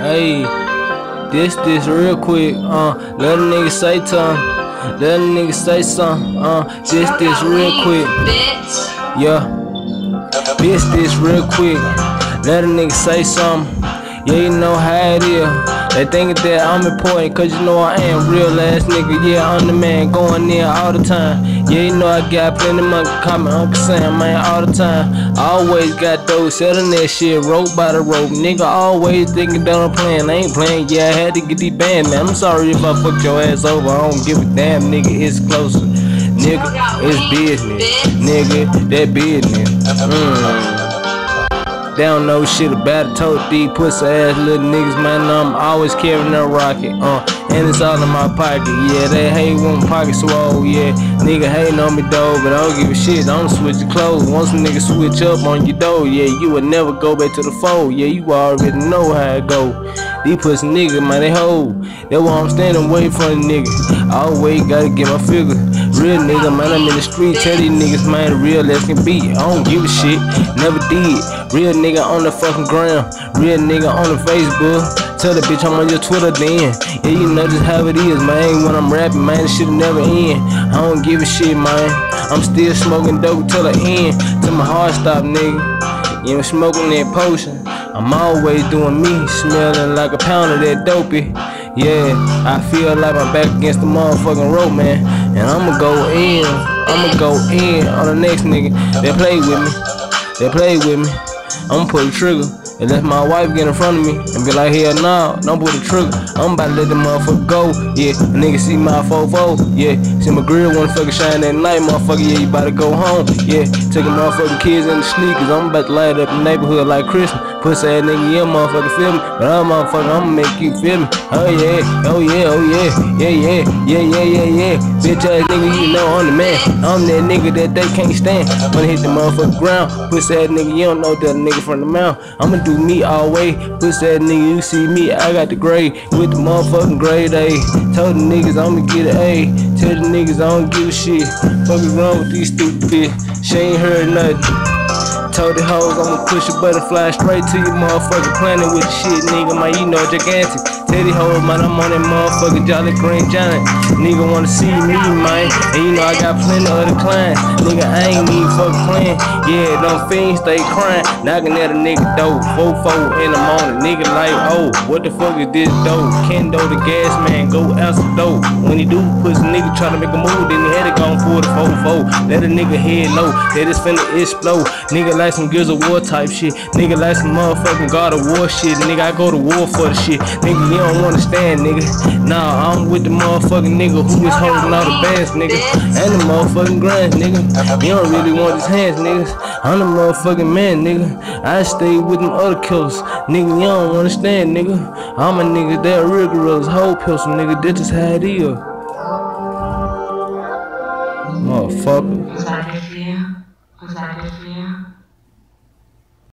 Hey, this real quick. Let a nigga say something. Let a nigga say something. This real quick. Yeah, this real quick. Let a nigga say something. Yeah, you know how it is. They think that I'm important, cause you know I am real ass nigga. Yeah, I'm the man going there all the time. Yeah, you know I got plenty of money, call me Uncle Sam, man, all the time. I always got those selling that shit, rope by the rope. Nigga always thinking that I'm playing, I ain't playing. Yeah, I had to get these bands, man. I'm sorry if I fucked your ass over, I don't give a damn, nigga, it's closer. Nigga, it's business. Nigga, that business. They don't know shit about it. Told these pussy ass little niggas, man, I'm always carrying a rocket, and it's all in my pocket. Yeah, they hate when my pocket swole, yeah. Nigga hating on me though, but I don't give a shit. I don't switch your clothes. Once a nigga switch up on your dough, yeah, you would never go back to the fold. Yeah, you already know how it go. These pussy niggas, man, they hold. That's why I'm standing away from the nigga. I always gotta get my figure. Real nigga, man, I'm in the street. Tell these niggas, man, real as can be. I don't give a shit, never did. Real nigga on the fucking ground. Real nigga on the Facebook. Tell the bitch I'm on your Twitter then. Yeah, you know just how it is, man. When I'm rapping, man, this shit'll never end. I don't give a shit, man. I'm still smoking dope till the end. Till my heart stop, nigga. You know, smoking that potion. I'm always doing me, smelling like a pound of that dopey. Yeah, I feel like I'm back against the motherfucking rope, man. And I'ma go in on the next nigga that play with me. They play with me. I'ma pull the trigger and let my wife get in front of me and be like, hell no, don't pull the trigger. I'm about to let the motherfucker go. Yeah, the nigga see my 4-4. Yeah, see my grill wanna fucking shine that night, motherfucker. Yeah, you about to go home. Yeah, taking motherfucking kids in the sneakers. I'm about to light up the neighborhood like Christmas. Pussy ass nigga, yeah, motherfucker, feel me. But I'm motherfucker, I'ma make you feel me. Oh yeah, oh yeah, oh yeah, yeah. Bitch ass nigga, you know I'm the man. I'm that nigga that they can't stand. When I hit the motherfucking ground, pussy ass nigga, you don't know that nigga from the mouth. I'ma do me all way. Pussy ass nigga, you see me, I got the grade with the motherfucking grade A. Told the niggas I'ma get an A. Tell the niggas I don't give a shit. Fuck is wrong with these stupid bitch? She ain't heard nothing. Told the hoes I'ma push a butterfly straight to your motherfucking planet with the shit, nigga, man, you know gigantic. Tell these hoes, man, I'm on that motherfucking Jolly Green Giant. Nigga wanna see me, man, and you know I got plenty of other clients. Nigga, I ain't even fucking playing. Yeah, them fiends stay crying, knocking at a nigga door, 4-4 in the morning. Nigga like, oh, what the fuck is this dope? Kendo the gas man, go answer dope. When he do, pussy nigga try to make a move, then he had it gone for the 4-4. Let a nigga head low, that is finna explode. Nigga like some Gears of War type shit. Nigga like some motherfucking God of War shit. Nigga, I go to war for the shit. Nigga, you don't understand, nigga. Nah, I'm with the motherfucking nigga who is holding all the bands, nigga. And the motherfucking grind, nigga. You don't really want his hands, niggas. I'm the motherfucking man, nigga. I stay with them other killers. Nigga, you don't understand, nigga. I'm a nigga that real gorillas, whole pistol, nigga. This is how it is. Motherfucker. Was that good for you? Was that good for you?